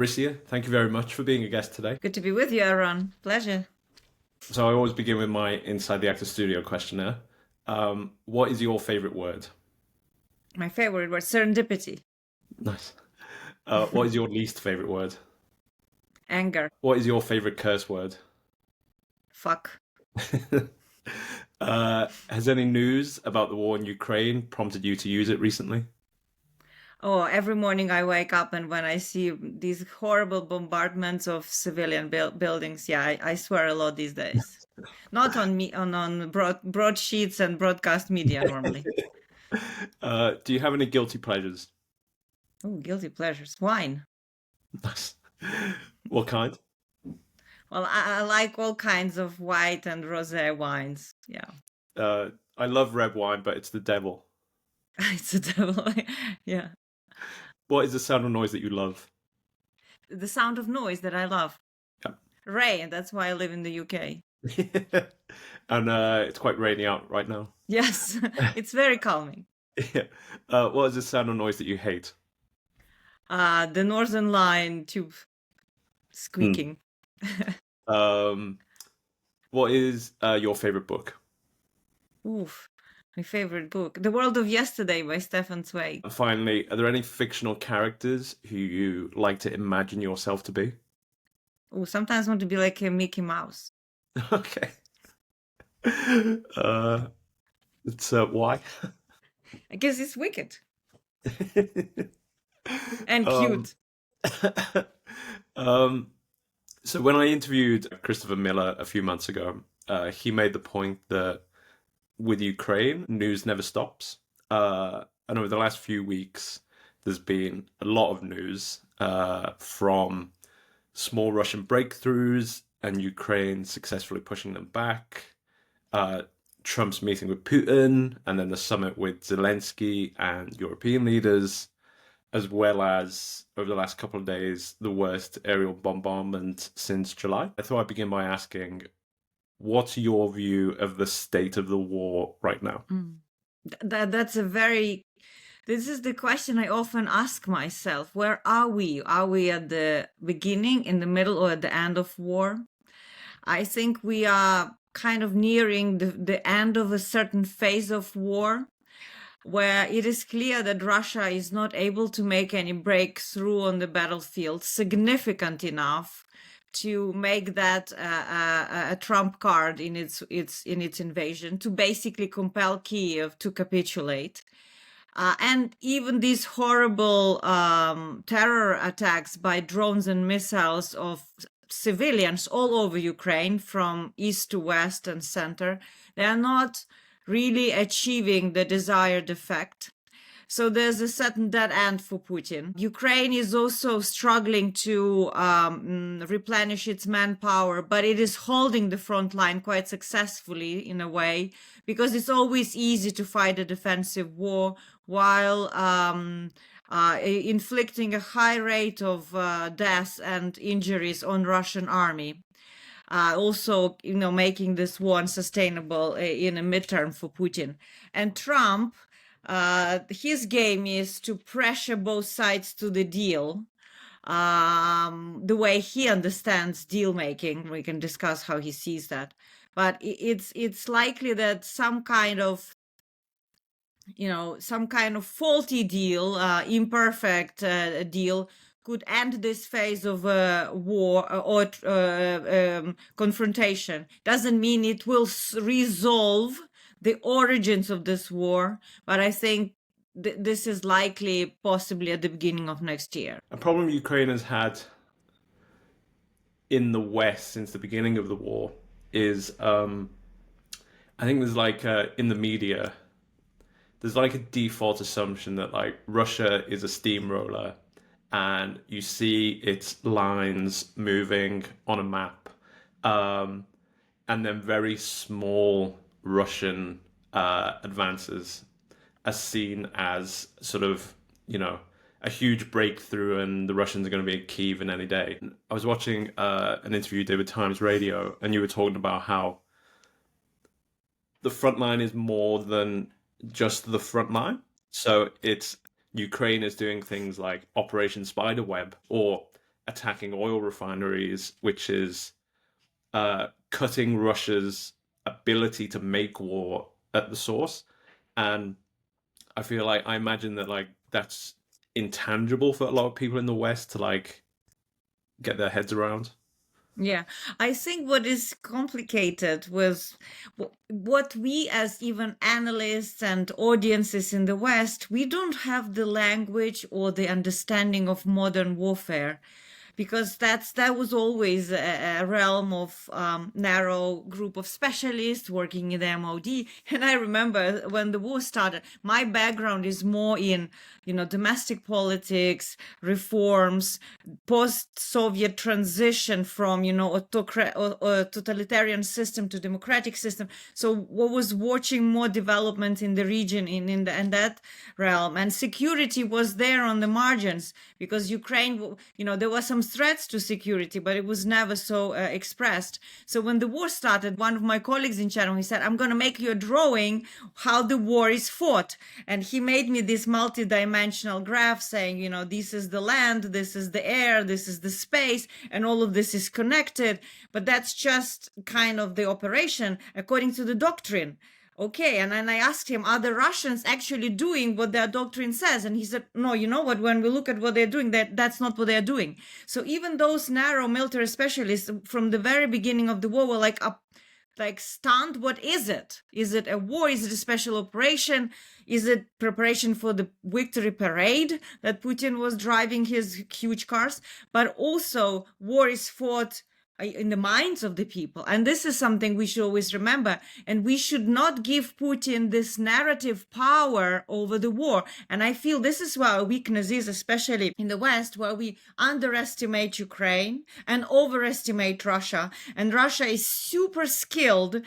Orysia, thank you very much for being a guest today. Good to be with you, Aaron. Pleasure. So I always begin with my Inside the Actor Studio questionnaire. What is your favorite word? My favorite word, serendipity. Nice. What is your least favorite word? Anger. What is your favorite curse word? Fuck. Has any news about the war in Ukraine prompted you to use it recently? Oh, every morning I wake up and when I see these horrible bombardments of civilian buildings, yeah, I swear a lot these days. Not on me, on broadsheets and broadcast media normally. Do you have any guilty pleasures? Oh, guilty pleasures. Wine. Nice. What kind? Well, I like all kinds of white and rosé wines. Yeah. I love red wine, but it's the devil. It's a devil. Yeah. What is the sound of noise that you love? The sound of noise that I love. Yeah. Rain. That's why I live in the UK. And it's quite rainy out right now. Yes, it's very calming. Yeah. What is the sound of noise that you hate? The Northern Line tube Hmm. squeaking. Um, what is your favorite book? Oof, my favorite book, The World of Yesterday by Stefan Zweig. And finally, are there any fictional characters who you like to imagine yourself to be? Oh, sometimes want to be like a Mickey Mouse. Okay. It's why? I guess it's wicked and Um, cute. um, so when I interviewed Christopher Miller a few months ago, he made the point that with Ukraine, news never stops. And over the last few weeks, there's been a lot of news from small Russian breakthroughs and Ukraine successfully pushing them back, uh, Trump's meeting with Putin, and then the summit with Zelensky and European leaders, as well as over the last couple of days, the worst aerial bombardment since July. I thought I'd begin by asking, what's your view of the state of the war right now? That's a very. This is the question I often ask myself. Where are we? Are we at the beginning, in the middle, or at the end of war? I think we are kind of nearing the end of a certain phase of war where it is clear that Russia is not able to make any breakthrough on the battlefield significant enough to make that a trump card in its invasion, to basically compel Kiev to capitulate. And even these horrible terror attacks by drones and missiles of civilians all over Ukraine, from east to west and center, they are not really achieving the desired effect. So there's a certain dead end for Putin. Ukraine is also struggling to replenish its manpower, but it is holding the front line quite successfully in a way, because it's always easy to fight a defensive war while inflicting a high rate of deaths and injuries on Russian army. Also, making this war unsustainable in a midterm for Putin. And Trump, his game is to pressure both sides to the deal, the way he understands deal making. We can discuss how he sees that, but it's likely that some kind of faulty deal, imperfect deal could end this phase of war or confrontation. Doesn't mean it will resolve the origins of this war, but I think this is likely possibly at the beginning of next year. A problem Ukraine has had in the West since the beginning of the war is, I think there's in the media, there's a default assumption that Russia is a steamroller and you see its lines moving on a map, and then very small Russian advances are seen as sort of, a huge breakthrough and the Russians are going to be at Kyiv in any day. I was watching an interview you did with Times Radio and you were talking about how the front line is more than just the front line. So it's Ukraine is doing things like Operation Spiderweb or attacking oil refineries, which is cutting Russia's ability to make war at the source. And I feel like I imagine that like that's intangible for a lot of people in the West to like get their heads around. Yeah, I think what is complicated was what we, as even analysts and audiences in the West, we don't have the language or the understanding of modern warfare, because that was always a realm of narrow group of specialists working in the MOD. And I remember when the war started, my background is more in, domestic politics, reforms, post-Soviet transition from, totalitarian system to democratic system. So what was watching more development in the region in that realm, and security was there on the margins, because Ukraine, there were some threats to security, but it was never so expressed. So when the war started, one of my colleagues in Chatham, he said, I'm going to make you a drawing how the war is fought. And he made me this multi-dimensional graph saying, this is the land, this is the air, this is the space, and all of this is connected. But that's just kind of the operation according to the doctrine. Okay, and then I asked him, are the Russians actually doing what their doctrine says? And he said, no, you know what, when we look at what they're doing, that's not what they're doing. So even those narrow military specialists from the very beginning of the war were like stunned. What is it? Is it a war? Is it a special operation? Is it preparation for the victory parade that Putin was driving his huge cars? But also war is fought in the minds of the people. And this is something we should always remember. And we should not give Putin this narrative power over the war. And I feel this is where our weakness is, especially in the West, where we underestimate Ukraine and overestimate Russia. And Russia is super skilled,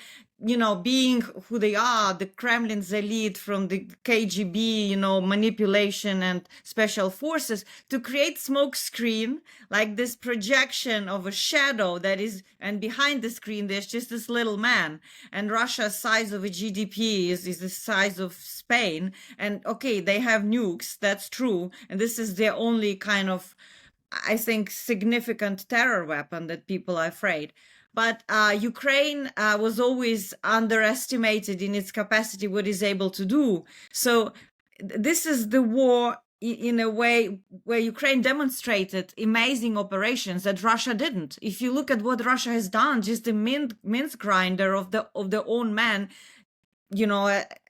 being who they are, the Kremlin's elite from the KGB, manipulation and special forces, to create smoke screen, like this projection of a shadow that is, and behind the screen, there's just this little man. And Russia's size of a GDP is the size of Spain. And okay, they have nukes, that's true. And this is their only kind of, I think, significant terror weapon that people are afraid. But Ukraine was always underestimated in its capacity, what it's able to do. So this is the war in a way where Ukraine demonstrated amazing operations that Russia didn't. If you look at what Russia has done, just the mince grinder of their own men,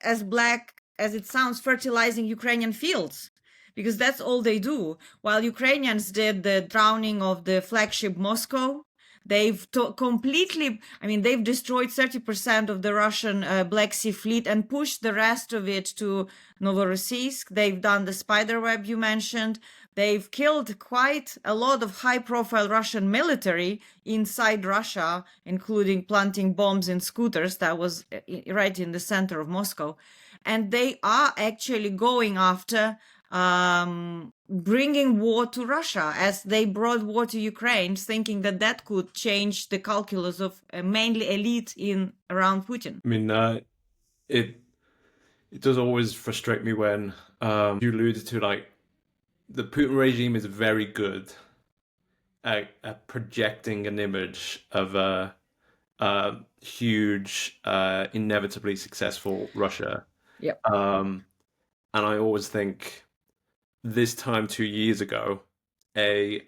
as black as it sounds, fertilizing Ukrainian fields. Because that's all they do. While Ukrainians did the drowning of the flagship Moscow, they've completely, they've destroyed 30% of the Russian Black Sea fleet and pushed the rest of it to Novorossiysk. They've done the spider web you mentioned. They've killed quite a lot of high-profile Russian military inside Russia, including planting bombs in scooters. That was right in the center of Moscow. And they are actually going after bringing war to Russia, as they brought war to Ukraine, thinking that could change the calculus of mainly elite around Putin. It does always frustrate me when you alluded to like the Putin regime is very good at projecting an image of a huge, inevitably successful Russia. Yep. And I always think, this time 2 years ago, a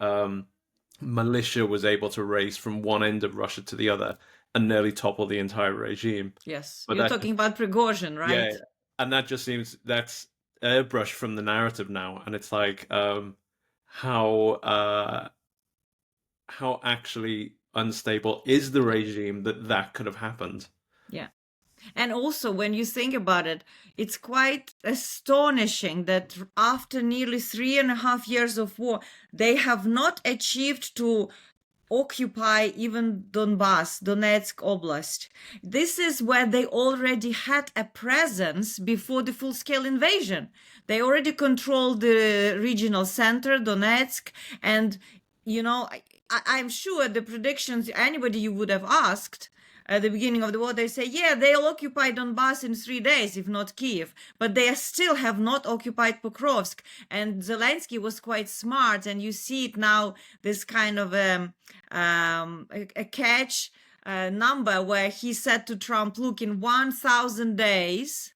militia was able to race from one end of Russia to the other and nearly topple the entire regime. Yes, but you're talking about Prigozhin, right? Yeah, and that just seems, that's airbrushed from the narrative now, and it's like how actually unstable is the regime that could have happened. Yeah. And also, when you think about it, it's quite astonishing that after nearly 3.5 years of war, they have not achieved to occupy even Donbass, Donetsk Oblast. This is where they already had a presence before the full-scale invasion. They already controlled the regional center, Donetsk, and, I'm sure the predictions, anybody you would have asked, at the beginning of the war, they say, yeah, they'll occupy Donbass in 3 days, if not Kiev, but they still have not occupied Pokrovsk. And Zelensky was quite smart, and you see it now, this kind of a catch number where he said to Trump, look, in 1,000 days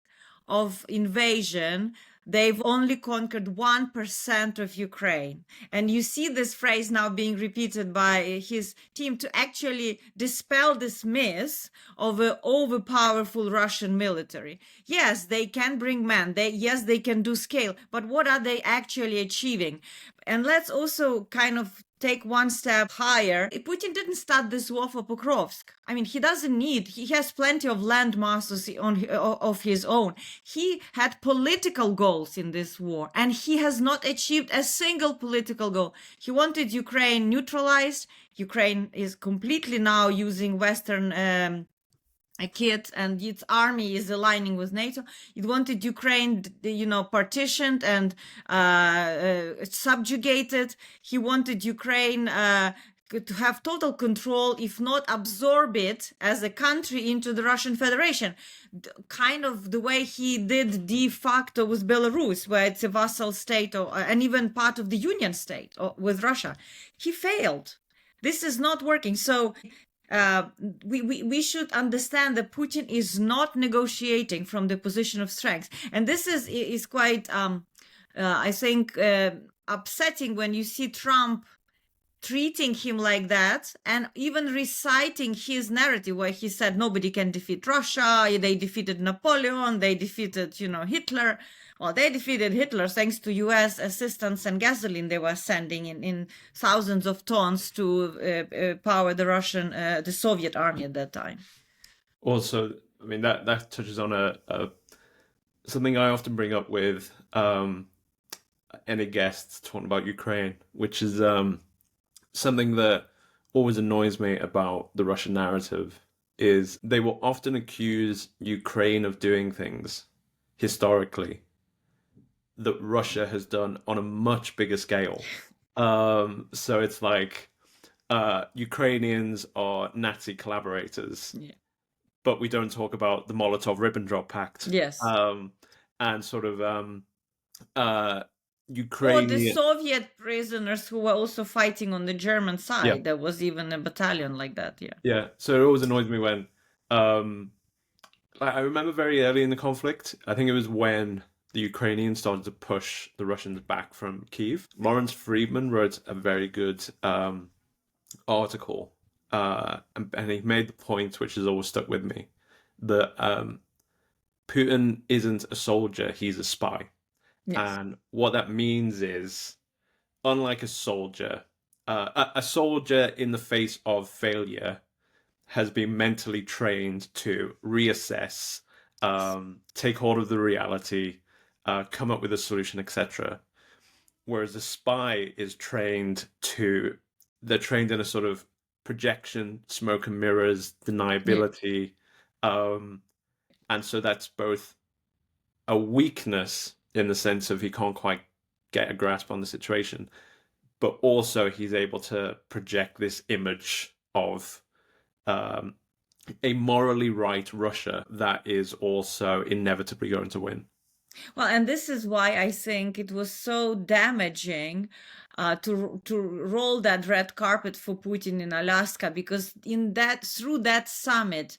of invasion, they've only conquered 1% of Ukraine. And you see this phrase now being repeated by his team to actually dispel this myth of an overpowerful Russian military. Yes, they can bring men. Yes, they can do scale. But what are they actually achieving? And let's also kind of take one step higher. Putin didn't start this war for Pokrovsk. I mean, he has plenty of land masses of his own. He had political goals in this war, and he has not achieved a single political goal. He wanted Ukraine neutralized. Ukraine is completely now using Western kit, and its army is aligning with NATO. It wanted Ukraine, partitioned and subjugated. He wanted Ukraine to have total control, if not absorb it as a country into the Russian Federation. Kind of the way he did de facto with Belarus, where it's a vassal state and even part of the Union state with Russia. He failed. This is not working. So we should understand that Putin is not negotiating from the position of strength, and this is quite, I think, upsetting when you see Trump treating him like that, and even reciting his narrative where he said nobody can defeat Russia. They defeated Napoleon. They defeated, Hitler. Well, they defeated Hitler thanks to U.S. assistance and gasoline they were sending in thousands of tons to power the Soviet army at that time. Also, I mean, that touches on something I often bring up with any guests talking about Ukraine, which is something that always annoys me about the Russian narrative, is they will often accuse Ukraine of doing things historically that Russia has done on a much bigger scale. So it's like Ukrainians are Nazi collaborators, but we don't talk about the Molotov-Ribbentrop Pact. Yes. And sort of Ukraine. Or the Soviet prisoners who were also fighting on the German side. Yeah. There was even a battalion like that. Yeah. Yeah. So it always annoys me when I remember very early in the conflict, I think it was when the Ukrainians started to push the Russians back from Kyiv. Lawrence Friedman wrote a very good article, and he made the point, which has always stuck with me, that Putin isn't a soldier, he's a spy. Yes. And what that means is, unlike a soldier in the face of failure has been mentally trained to reassess, take hold of the reality, come up with a solution, etc. Whereas a spy is they're trained in a sort of projection, smoke and mirrors, deniability. And so that's both a weakness in the sense of he can't quite get a grasp on the situation, but also he's able to project this image of a morally right Russia that is also inevitably going to win. Well, and this is why I think it was so damaging to roll that red carpet for Putin in Alaska, because through that summit,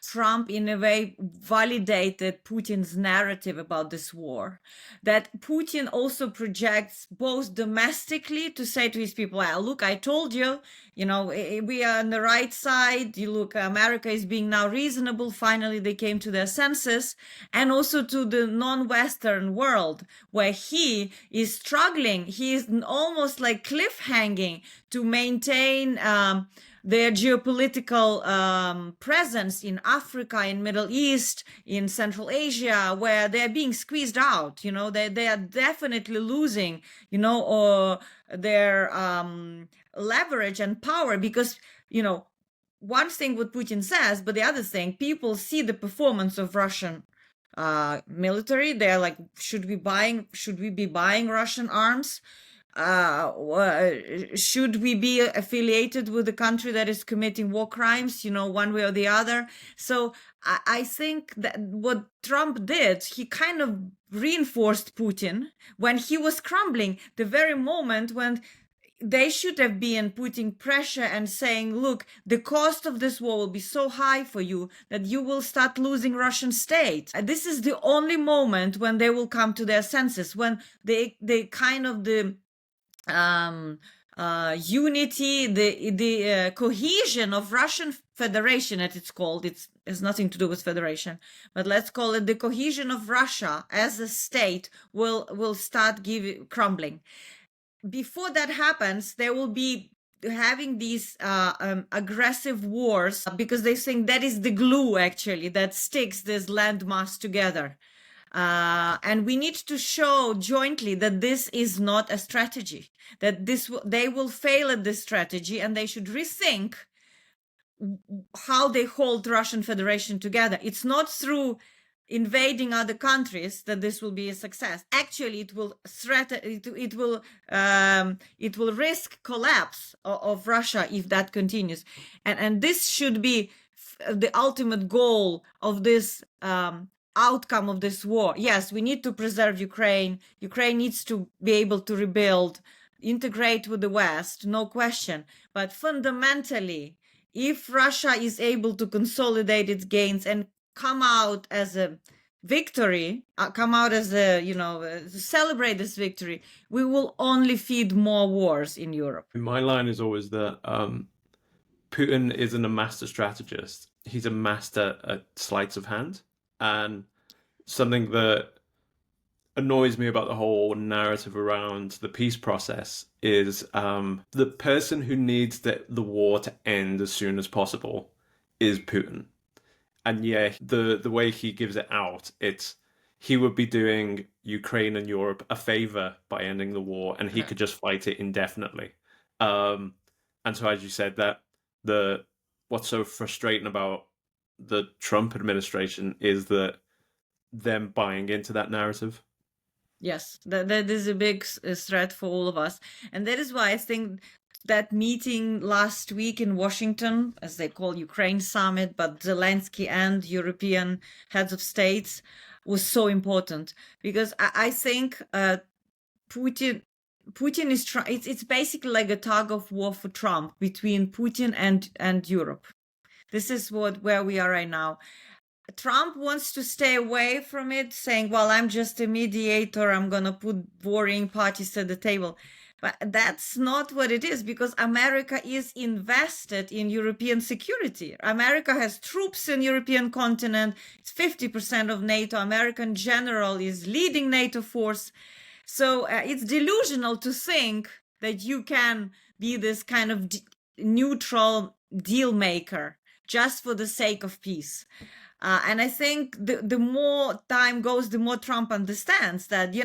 Trump, in a way, validated Putin's narrative about this war. That Putin also projects both domestically to say to his people, well, look, I told you, we are on the right side. You look, America is being now reasonable. Finally, they came to their senses. And also to the non-Western world, where he is struggling. He is almost like cliffhanging to maintain their geopolitical presence in Africa, in Middle East, in Central Asia, where they're being squeezed out. They are definitely losing, or their leverage and power, because, one thing what Putin says, but the other thing, people see the performance of Russian military. They're like, should we be buying Russian arms? should we be affiliated with a country that is committing war crimes, one way or the other? So I think that what Trump did, he kind of reinforced Putin when he was crumbling, the very moment when they should have been putting pressure and saying, look, the cost of this war will be so high for you that you will start losing Russian state. This is the only moment when they will come to their senses, when they kind of the unity, the cohesion of Russian Federation, as it's called. It has nothing to do with federation, but let's call it the cohesion of Russia as a state will start crumbling. Before that happens, there will be having these aggressive wars because they think that is the glue actually that sticks this landmass together. And we need to show jointly that this is not a strategy, that they will fail at this strategy, and they should rethink how they hold Russian Federation together. It's not through invading other countries that this will be a success. Actually, it will threaten. It will risk collapse of Russia if that continues, and this should be the ultimate goal of this outcome of this war. Yes, we need to preserve Ukraine. Ukraine needs to be able to rebuild, integrate with the West, no question. But fundamentally, if Russia is able to consolidate its gains and come out as a victory, celebrate this victory, we will only feed more wars in Europe. My line is always that Putin isn't a master strategist. He's a master at sleights of hand. And something that annoys me about the whole narrative around the peace process is the person who needs the war to end as soon as possible is Putin. And yeah, the way he gives it out, he would be doing Ukraine and Europe a favor by ending the war, and he could just fight it indefinitely. And so, as you said, that what's so frustrating about the Trump administration is that them buying into that narrative. Yes, that is a big threat for all of us. And that is why I think that meeting last week in Washington, as they call Ukraine summit, but Zelensky and European heads of states, was so important, because I think Putin is trying. It's basically like a tug of war for Trump between Putin and Europe. This is where we are right now. Trump wants to stay away from it, saying, well, I'm just a mediator, I'm going to put warring parties at the table. But that's not what it is, because America is invested in European security. America has troops in European continent. It's 50% of NATO. American general is leading NATO force. So it's delusional to think that you can be this kind of neutral deal maker just for the sake of peace. And I think the more time goes, the more Trump understands that,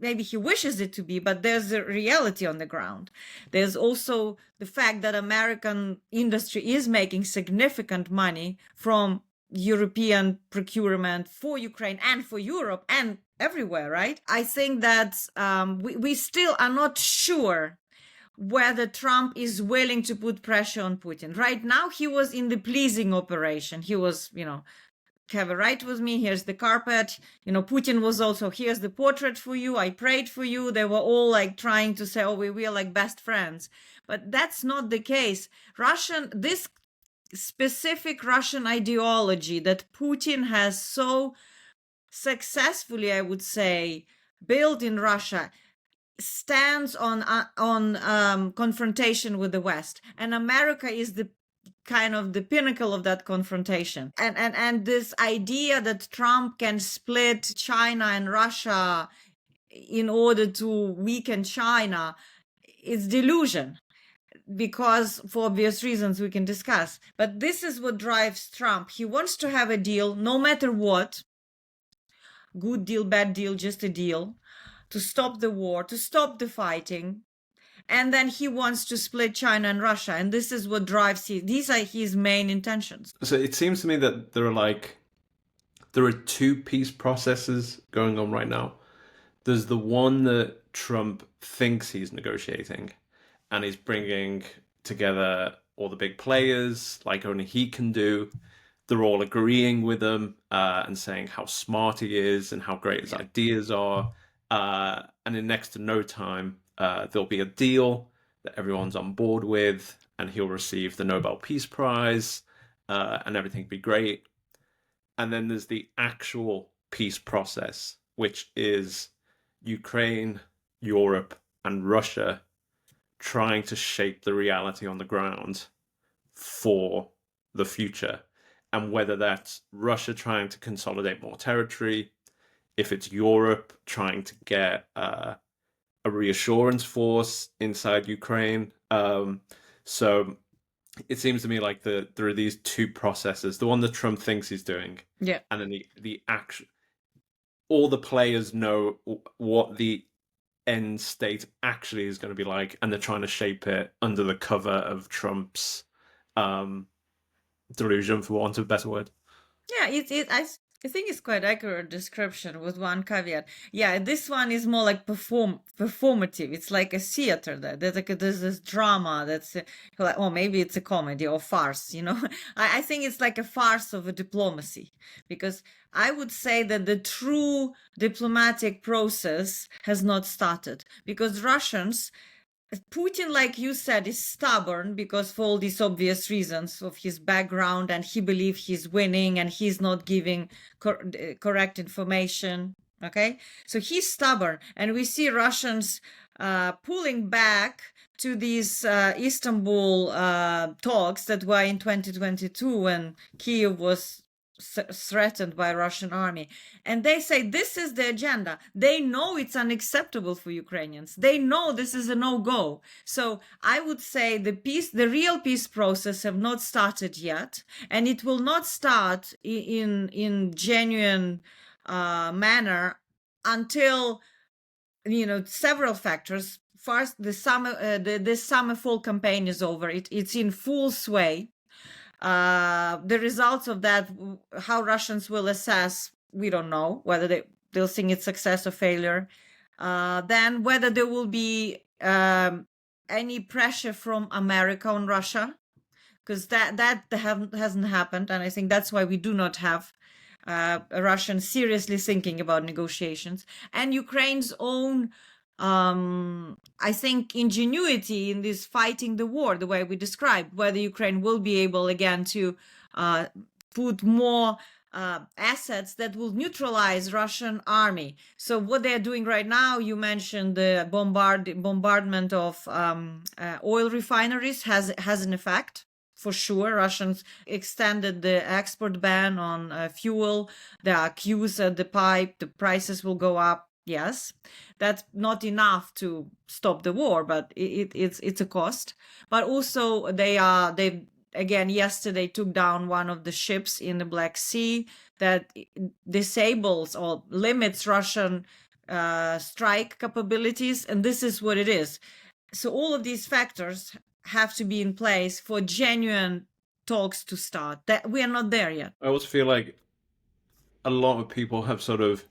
maybe he wishes it to be, but there's a reality on the ground. There's also the fact that American industry is making significant money from European procurement for Ukraine and for Europe and everywhere, right? I think that we still are not sure whether Trump is willing to put pressure on Putin. Right now, he was in the pleasing operation. He was, have a right with me. Here's the carpet. Putin was also, here's the portrait for you. I prayed for you. They were all like trying to say, oh, we are like best friends. But that's not the case. This specific Russian ideology that Putin has so successfully, I would say, built in Russia stands on confrontation with the West, and America is the kind of the pinnacle of that confrontation. And this idea that Trump can split China and Russia in order to weaken China is delusion, because for obvious reasons we can discuss. But this is what drives Trump. He wants to have a deal, no matter what. Good deal, bad deal, just a deal, to stop the war, to stop the fighting. And then he wants to split China and Russia. And this is what drives these are his main intentions. So it seems to me that there are two peace processes going on right now. There's the one that Trump thinks he's negotiating, and he's bringing together all the big players like only he can do. They're all agreeing with him and saying how smart he is and how great his ideas are. And in next to no time, there'll be a deal that everyone's on board with, and he'll receive the Nobel Peace Prize, and everything be great. And then there's the actual peace process, which is Ukraine, Europe, and Russia trying to shape the reality on the ground for the future. And whether that's Russia trying to consolidate more territory, if it's Europe trying to get a reassurance force inside Ukraine. So it seems to me like there are these two processes: the one that Trump thinks he's doing, Yeah. and then the action. All the players know what the end state actually is going to be like, and they're trying to shape it under the cover of Trump's delusion, for want of a better word. Yeah, I think it's quite accurate description with one caveat. Yeah, this one is more like performative. It's like a theater that there's this drama that's like, oh, maybe it's a comedy or farce, you know. I think it's like a farce of a diplomacy, because I would say that the true diplomatic process has not started, because Putin, like you said, is stubborn because for all these obvious reasons of his background, and he believes he's winning and he's not giving correct information. Okay, so he's stubborn, and we see Russians pulling back to these Istanbul talks that were in 2022 when Kiev was threatened by Russian army, and they say this is the agenda. They know it's unacceptable for Ukrainians. They know this is a no-go. So I would say the real peace process have not started yet, and it will not start in genuine manner until several factors. First, the summer fall campaign is over. It's in full sway. The results of that, how Russians will assess, we don't know whether they'll think it's success or failure. Then whether there will be any pressure from America on Russia, because that hasn't happened, and I think that's why we do not have Russians seriously thinking about negotiations, and Ukraine's own I think ingenuity in this fighting the war, the way we described, whether Ukraine will be able again to put more assets that will neutralize Russian army. So what they're doing right now, you mentioned the bombardment of oil refineries has an effect. For sure, Russians extended the export ban on fuel. There are queues at the pipe. The prices will go up. Yes, that's not enough to stop the war, but it's a cost. But also they again yesterday took down one of the ships in the Black Sea that disables or limits Russian strike capabilities, and this is what it is. So all of these factors have to be in place for genuine talks to start. That we are not there yet. I also feel like a lot of people have sort of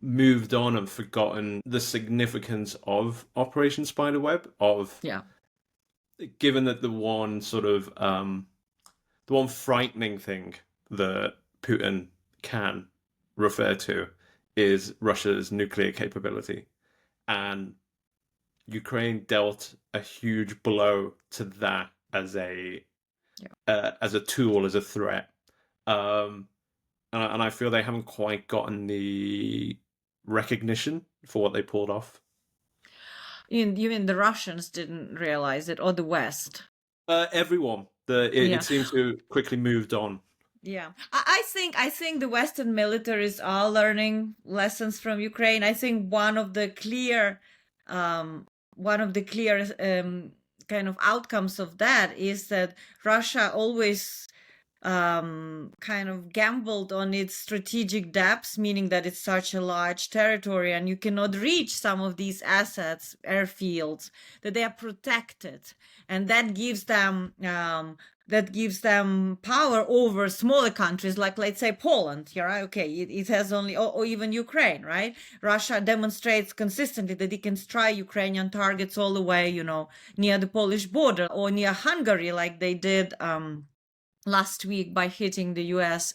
moved on and forgotten the significance of Operation Spiderweb. Given that the one frightening thing that Putin can refer to is Russia's nuclear capability, and Ukraine dealt a huge blow to that as a tool, as a threat, and I feel they haven't quite gotten the recognition for what they pulled off. You mean the Russians didn't realize it, or the West? Everyone. It seems to have quickly moved on. Yeah, I think the Western militaries are learning lessons from Ukraine. I think one of the clear kind of outcomes of that is that Russia always kind of gambled on its strategic depths, meaning that it's such a large territory and you cannot reach some of these assets, airfields, that they are protected, and that gives them power over smaller countries, like, let's say, Poland. Yeah, right? Okay, it has only, or even Ukraine, right? Russia demonstrates consistently that it can strike Ukrainian targets all the way, near the Polish border or near Hungary, like they did last week by hitting the US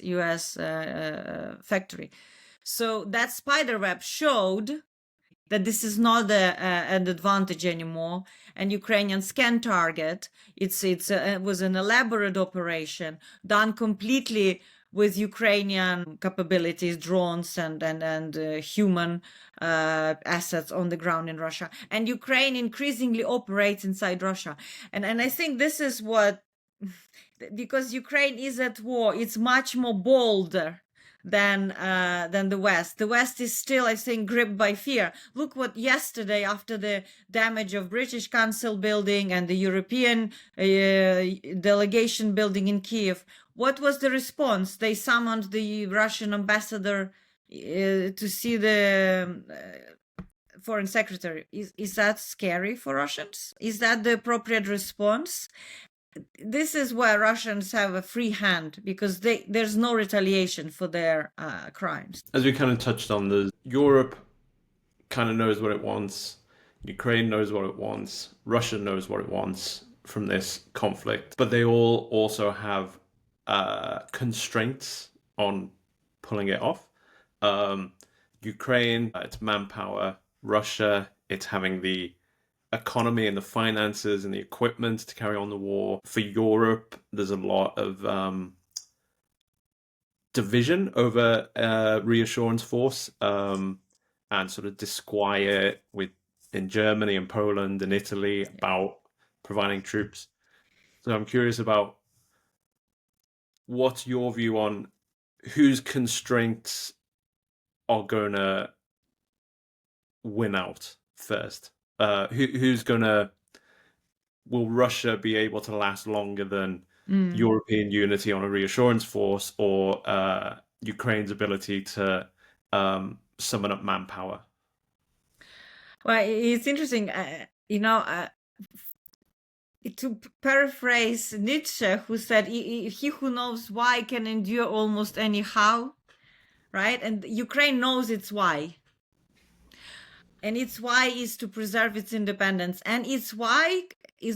factory. So that spider web showed that this is not an advantage anymore, and Ukrainians can target. It was an elaborate operation done completely with Ukrainian capabilities, drones and human assets on the ground in Russia. And Ukraine increasingly operates inside Russia, and I think this is what, because Ukraine is at war, it's much more bolder than the West. The West is still, I think, gripped by fear. Look what yesterday, after the damage of British Council building and the European delegation building in Kiev, what was the response? They summoned the Russian ambassador to see the foreign secretary. Is that scary for Russians? Is that the appropriate response? This is where Russians have a free hand, because there's no retaliation for their crimes. As we kind of touched on, Europe kind of knows what it wants. Ukraine knows what it wants. Russia knows what it wants from this conflict. But they all also have constraints on pulling it off. Ukraine, it's manpower. Russia, it's having the economy and the finances and the equipment to carry on the war. For Europe, there's a lot of division over reassurance force and sort of disquiet in Germany and Poland and Italy about providing troops. So I'm curious about what's your view on whose constraints are going to win out first? Will Russia be able to last longer than European unity on a reassurance force, or Ukraine's ability to summon up manpower? Well, it's interesting, to paraphrase Nietzsche, who said, he who knows why can endure almost anyhow, right? And Ukraine knows its why. And its why is to preserve its independence. And its why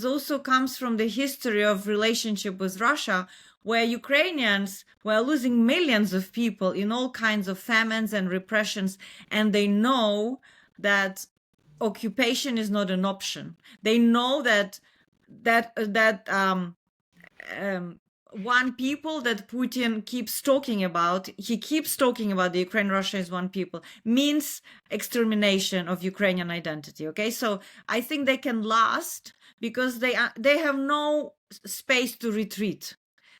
also comes from the history of relationship with Russia, where Ukrainians were losing millions of people in all kinds of famines and repressions, and they know that occupation is not an option. They know that one people that Putin keeps talking about, he keeps talking about the Ukraine, Russia is one people, means extermination of Ukrainian identity. Okay, so I think they can last because they have no space to retreat.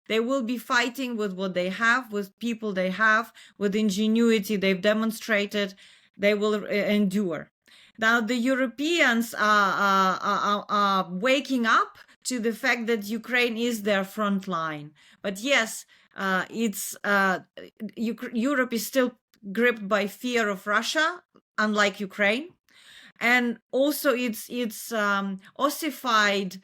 They will be fighting with what they have, with people they have, with ingenuity they've demonstrated. They will endure. Now the Europeans are waking up to the fact that Ukraine is their front line. But yes, Europe is still gripped by fear of Russia, unlike Ukraine, and also it's ossified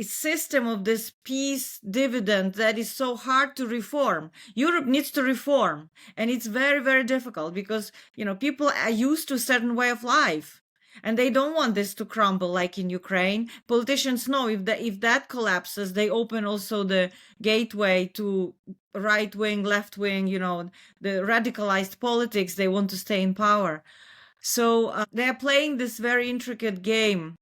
system of this peace dividend that is so hard to reform. Europe needs to reform, and it's very, very difficult because people are used to a certain way of life. And they don't want this to crumble like in Ukraine. Politicians know if that collapses, they open also the gateway to right wing, left wing, the radicalized politics. They want to stay in power. So they're playing this very intricate game.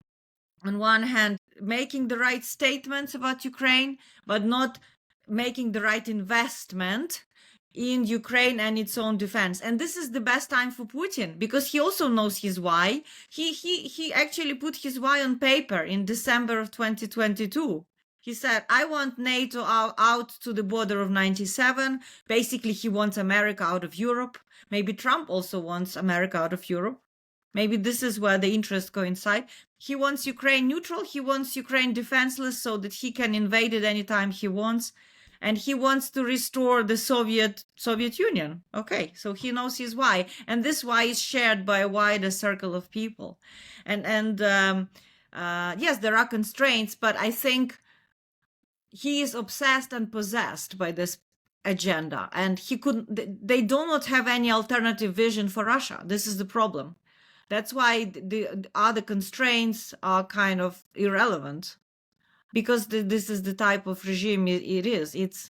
On one hand, making the right statements about Ukraine, but not making the right investment in Ukraine and its own defense. And this is the best time for Putin, because he also knows his why. He actually put his why on paper in December of 2022. He said, I want NATO out to the border of 97. Basically, he wants America out of Europe. Maybe Trump also wants America out of Europe. Maybe this is where the interests coincide. He wants Ukraine neutral. He wants Ukraine defenseless so that he can invade it anytime he wants. and he wants to restore the Soviet Union. Okay, so he knows his why, and this why is shared by a wider circle of people. And yes, there are constraints, but I think he is obsessed and possessed by this agenda, and they do not have any alternative vision for Russia. This is the problem. That's why the other constraints are kind of irrelevant, because this is the type of regime it is. It's,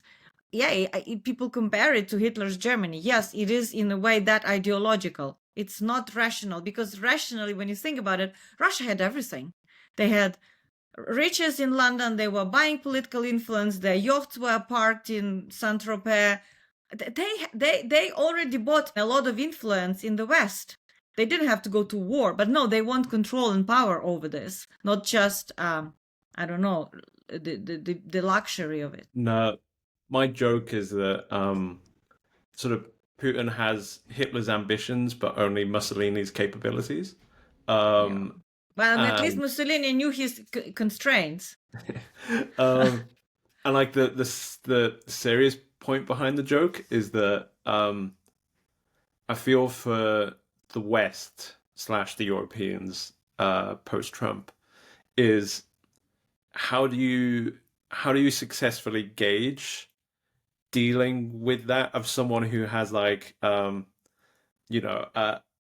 yeah, people compare it to Hitler's Germany. Yes, it is in a way that ideological. It's not rational, because rationally, when you think about it, Russia had everything. They had riches in London, they were buying political influence, their yachts were parked in Saint-Tropez. They already bought a lot of influence in the West. They didn't have to go to war, but no, they want control and power over this, not just, I don't know, the luxury of it. No, my joke is that sort of Putin has Hitler's ambitions, but only Mussolini's capabilities. Well, at least Mussolini knew his constraints. And like the serious point behind the joke is that I feel for the West / the Europeans post Trump is how do you successfully gauge dealing with that of someone who has like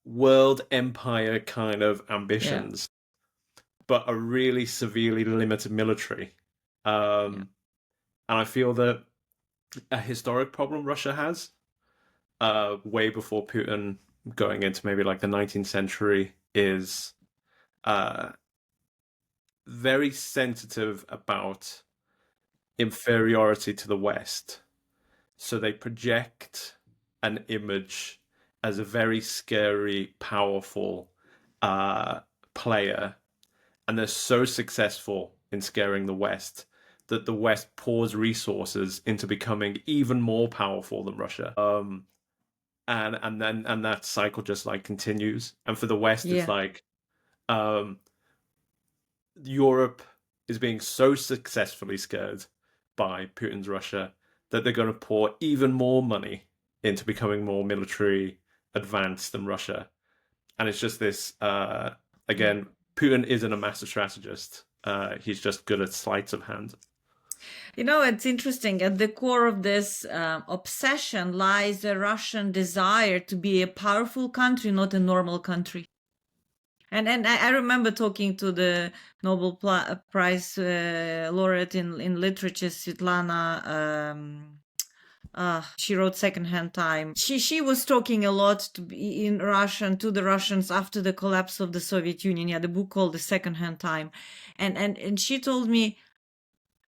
world empire kind of ambitions, but a really severely limited military. And I feel that a historic problem Russia has, way before Putin, going into maybe like the 19th century, is very sensitive about inferiority to the West. So they project an image as a very scary, powerful player, and they're so successful in scaring the West that the West pours resources into becoming even more powerful than Russia. And that cycle just like continues. And for the West, it's like Europe is being so successfully scared by Putin's Russia that they're going to pour even more money into becoming more military advanced than Russia. And it's just this, again, Putin isn't a master strategist. He's just good at sleights of hand. You know, it's interesting. At the core of this obsession lies a Russian desire to be a powerful country, not a normal country. And I remember talking to the Nobel Prize laureate in literature, Svetlana. She wrote Secondhand Time. She was talking a lot in Russian to the Russians after the collapse of the Soviet Union. Yeah, the book called The Secondhand Time, and she told me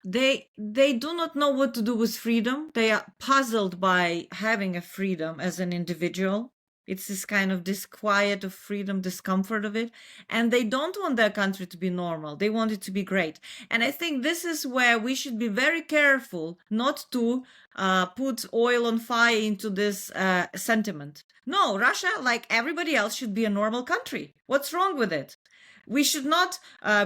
they do not know what to do with freedom. They are puzzled by having a freedom as an individual. It's this kind of disquiet of freedom, discomfort of it. And they don't want their country to be normal. They want it to be great. And I think this is where we should be very careful not to put oil on fire into this sentiment. No, Russia, like everybody else, should be a normal country. What's wrong with it? We should not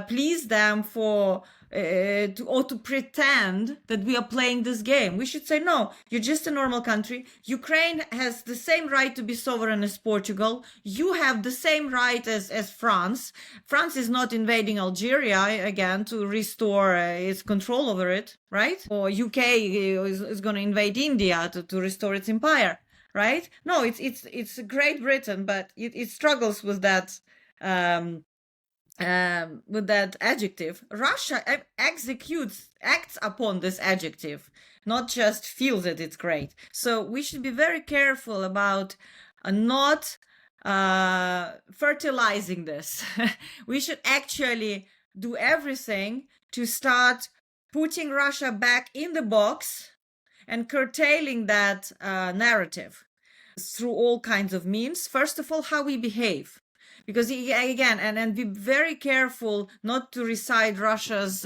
please them for to pretend that we are playing this game. We should say, no, you're just a normal country. Ukraine has the same right to be sovereign as Portugal. You have the same right as France. France is not invading Algeria again to restore its control over it, right? Or UK is going to invade India to restore its empire, right? No, it's Great Britain, but it struggles with that. With that adjective. Russia acts upon this adjective, not just feels that it's great. So we should be very careful about not fertilizing this. We should actually do everything to start putting Russia back in the box and curtailing that narrative through all kinds of means. First of all, how we behave. because again, and be very careful not to recite Russia's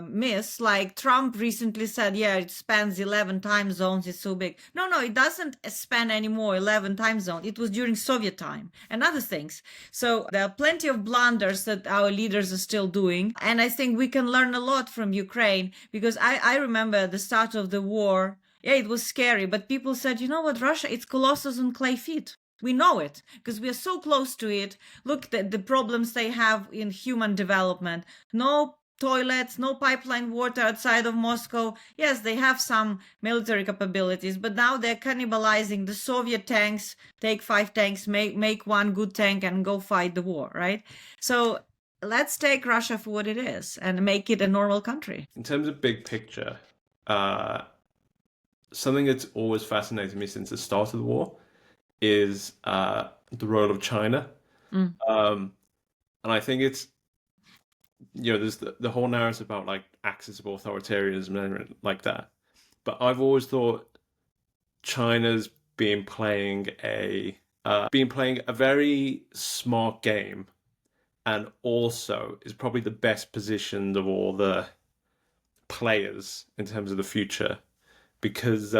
myths. Like Trump recently said, yeah, it spans 11 time zones, it's so big. No, it doesn't span anymore 11 time zones. It was during Soviet time and other things. So there are plenty of blunders that our leaders are still doing. And I think we can learn a lot from Ukraine, because I remember at the start of the war, yeah, it was scary, but people said, you know what, Russia, it's colossus on clay feet. We know it because we are so close to it. Look at the problems they have in human development. No toilets, no pipeline water outside of Moscow. Yes, they have some military capabilities, but now they're cannibalizing the Soviet tanks. Take 5 tanks, make one good tank and go fight the war, right? So let's take Russia for what it is and make it a normal country. In terms of big picture, something that's always fascinated me since the start of the war is the role of China. And I think it's, there's the whole narrative about like axis of authoritarianism and like that. But I've always thought China's been playing a very smart game, and also is probably the best positioned of all the players in terms of the future, because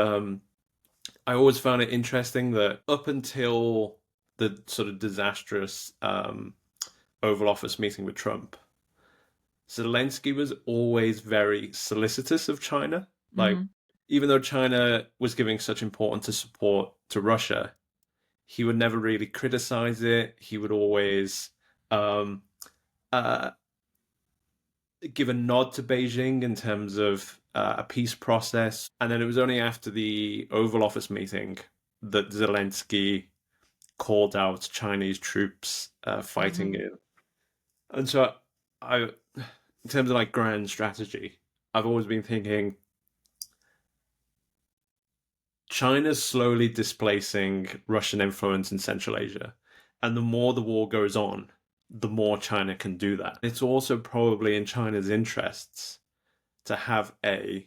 I always found it interesting that up until the sort of disastrous Oval Office meeting with Trump, Zelensky was always very solicitous of China. Like, even though China was giving such important support to Russia, he would never really criticize it. He would always give a nod to Beijing in terms of a peace process. And then it was only after the Oval Office meeting that Zelensky called out Chinese troops fighting in. And so in terms of like grand strategy, I've always been thinking China's slowly displacing Russian influence in Central Asia. And the more the war goes on, the more China can do that. It's also probably in China's interests to have a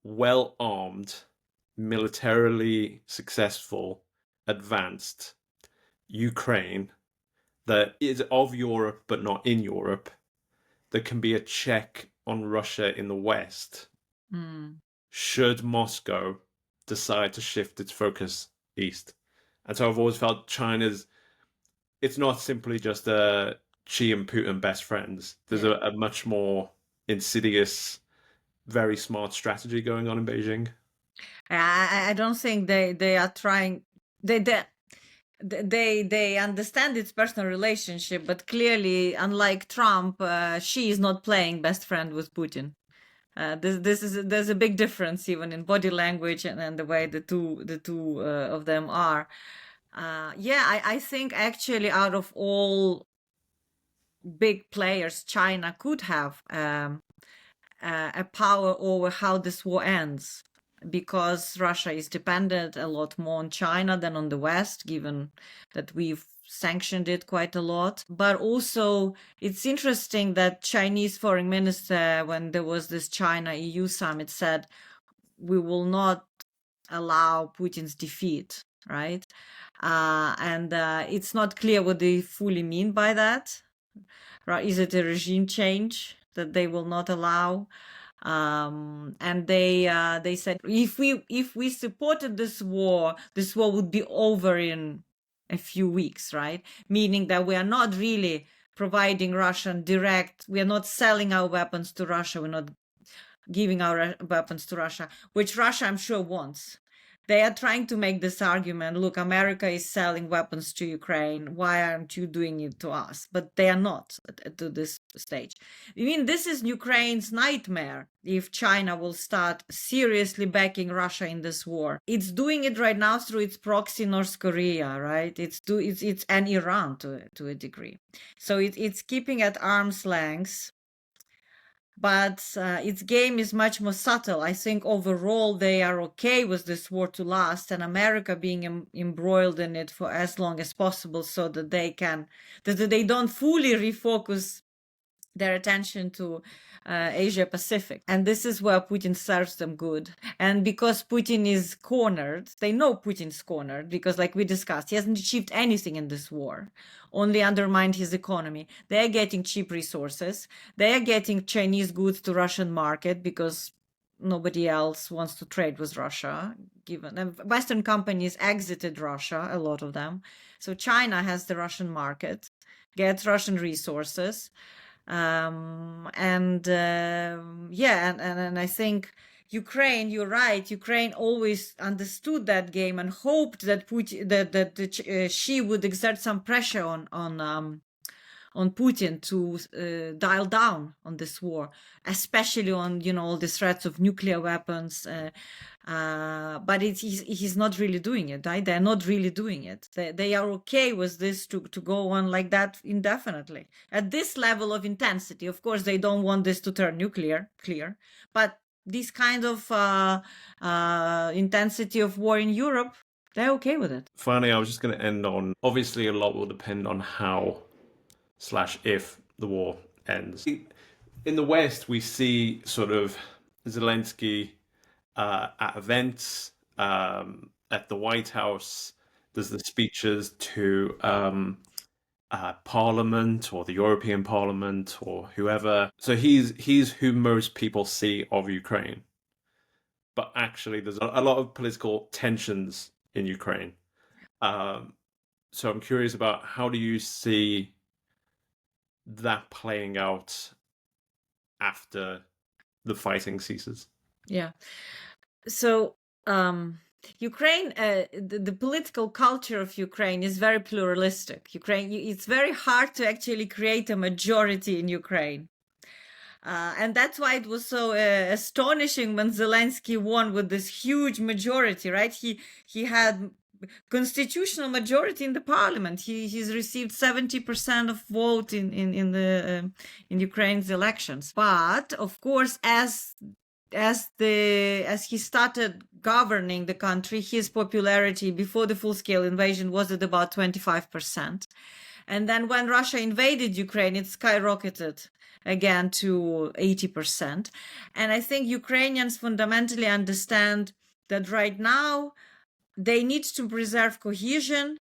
well-armed, militarily successful, advanced Ukraine that is of Europe but not in Europe, that can be a check on Russia in the West, should Moscow decide to shift its focus east. And so I've always felt it's not simply just Xi and Putin best friends. There's a much more insidious, very smart strategy going on in Beijing. I don't think they are trying. They understand its personal relationship, but clearly, unlike Trump, Xi is not playing best friend with Putin. There's a big difference even in body language and the way the two of them are. I think actually out of all big players, China could have a power over how this war ends, because Russia is dependent a lot more on China than on the West, given that we've sanctioned it quite a lot. But also, it's interesting that Chinese foreign minister, when there was this China-EU summit, said, we will not allow Putin's defeat, right? And it's not clear what they fully mean by that. Is it a regime change that they will not allow? And they said if we supported this war would be over in a few weeks, right? Meaning that we are not really providing Russian direct, we are not selling our weapons to Russia, we're not giving our weapons to Russia, which Russia, I'm sure, wants. They are trying to make this argument, look, America is selling weapons to Ukraine, why aren't you doing it to us? But they are not to this stage. I mean, this is Ukraine's nightmare if China will start seriously backing Russia in this war. It's doing it right now through its proxy North Korea, right? It's and Iran to a degree. So it's keeping at arm's length. But its game is much more subtle. I think overall they are okay with this war to last, and America being embroiled in it for as long as possible, so that they don't fully refocus their attention to Asia Pacific. And this is where Putin serves them good. And because Putin is cornered, they know Putin's cornered because, like we discussed, he hasn't achieved anything in this war, only undermined his economy. They're getting cheap resources. They are getting Chinese goods to Russian market because nobody else wants to trade with Russia, given Western companies exited Russia, a lot of them. So China has the Russian market, gets Russian resources. And I think Ukraine, you're right. Ukraine always understood that game and hoped that Putin, that she would exert some pressure on Putin to dial down on this war, especially on all the threats of nuclear weapons. But he's not really doing it, right? They're not really doing it. They are okay with this to go on like that indefinitely. At this level of intensity, of course, they don't want this to turn nuclear, clear. But this kind of intensity of war in Europe, they're okay with it. Finally, I was just going to end on, obviously a lot will depend on how/if the war ends. In the West, we see sort of Zelensky at events, at the White House. There's the speeches to Parliament or the European Parliament or whoever. So he's who most people see of Ukraine. But actually, there's a lot of political tensions in Ukraine. So I'm curious about, how do you see that playing out after the fighting ceases? Yeah. So Ukraine, the political culture of Ukraine is very pluralistic. It's very hard to actually create a majority in Ukraine. And that's why it was so astonishing when Zelensky won with this huge majority, right? He had constitutional majority in the parliament. He's received 70% of vote in Ukraine's elections. But of course, as he started governing the country, his popularity before the full-scale invasion was at about 25%. And then when Russia invaded Ukraine, it skyrocketed again to 80%. And I think Ukrainians fundamentally understand that right now they need to preserve cohesion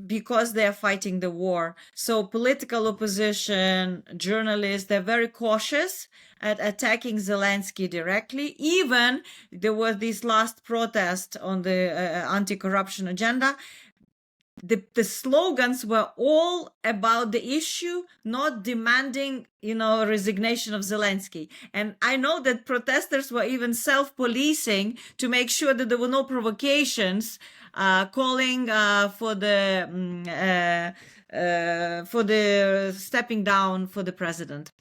because they are fighting the war. So political opposition, journalists, they're very cautious at attacking Zelensky directly. Even there was this last protest on the anti-corruption agenda. The slogans were all about the issue, not demanding, resignation of Zelensky. And I know that protesters were even self-policing to make sure that there were no provocations, calling for the stepping down for the president.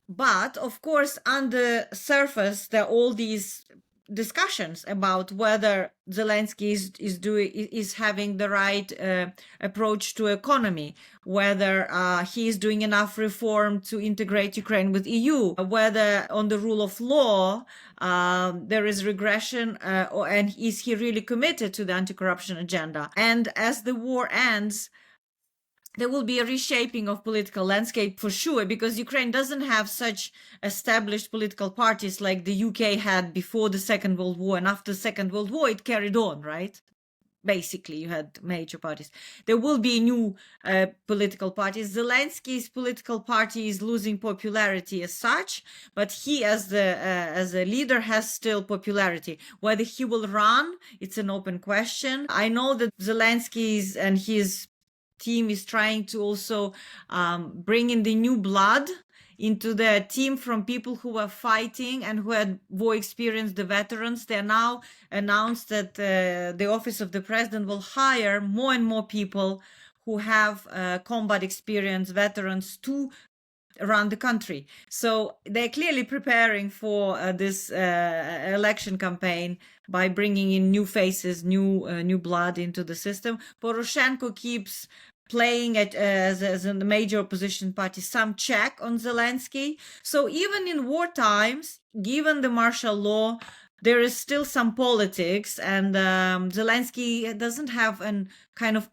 But of course, on the surface, there are all these discussions about whether Zelensky is having the right approach to economy, whether he is doing enough reform to integrate Ukraine with EU, whether on the rule of law there is regression, and is he really committed to the anti-corruption agenda? And as the war ends, there will be a reshaping of political landscape for sure, because Ukraine doesn't have such established political parties like the UK had before the Second World War, and after the Second World War it carried on, right? Basically, you had major parties. There will be new political parties. Zelensky's political party is losing popularity as such, but he, as a leader, has still popularity. Whether he will run, it's an open question. I know that Zelensky's and his team is trying to also bring in the new blood into the team from people who were fighting and who had war experience, the veterans. They are now announced that the office of the president will hire more and more people who have combat experience, veterans, to around the country. So they're clearly preparing for this election campaign by bringing in new faces, new blood into the system. Poroshenko keeps playing it as a major opposition party, some check on Zelensky. So even in war times, given the martial law, there is still some politics, and Zelensky doesn't have an kind of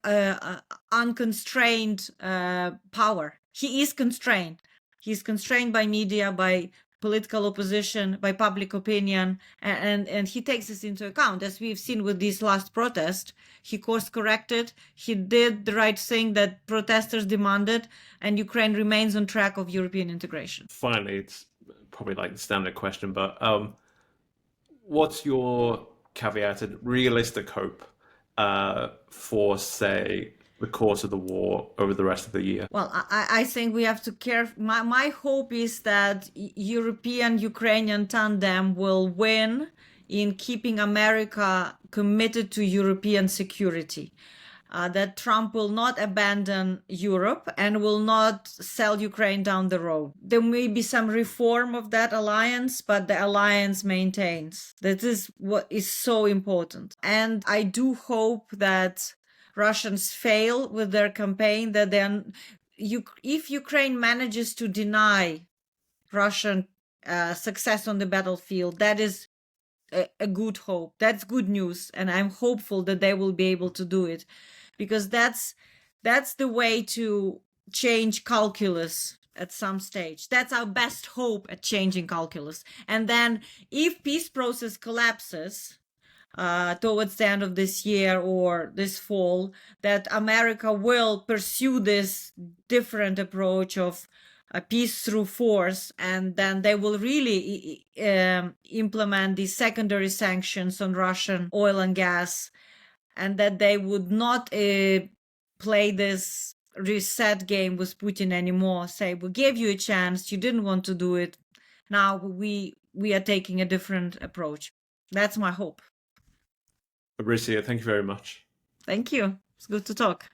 unconstrained power he is constrained. He's constrained by media, by political opposition, by public opinion, and he takes this into account. As we've seen with this last protest, he course corrected, he did the right thing that protesters demanded, and Ukraine remains on track of European integration. Finally, it's probably like the standard question, but what's your caveated realistic hope for, say, the course of the war over the rest of the year? Well, I think we have to care. My hope is that European-Ukrainian tandem will win in keeping America committed to European security. That Trump will not abandon Europe and will not sell Ukraine down the road. There may be some reform of that alliance, but the alliance maintains. That is what is so important. And I do hope that Russians fail with their campaign, that then if Ukraine manages to deny Russian success on the battlefield, that is a good hope. That's good news. And I'm hopeful that they will be able to do it, because that's the way to change calculus at some stage. That's our best hope at changing calculus. And then if peace process collapses, towards the end of this year or this fall, that America will pursue this different approach of peace through force, and then they will really implement these secondary sanctions on Russian oil and gas, and that they would not play this reset game with Putin anymore. Say, we gave you a chance, you didn't want to do it. Now we are taking a different approach. That's my hope. Orysia, thank you very much. Thank you. It's good to talk.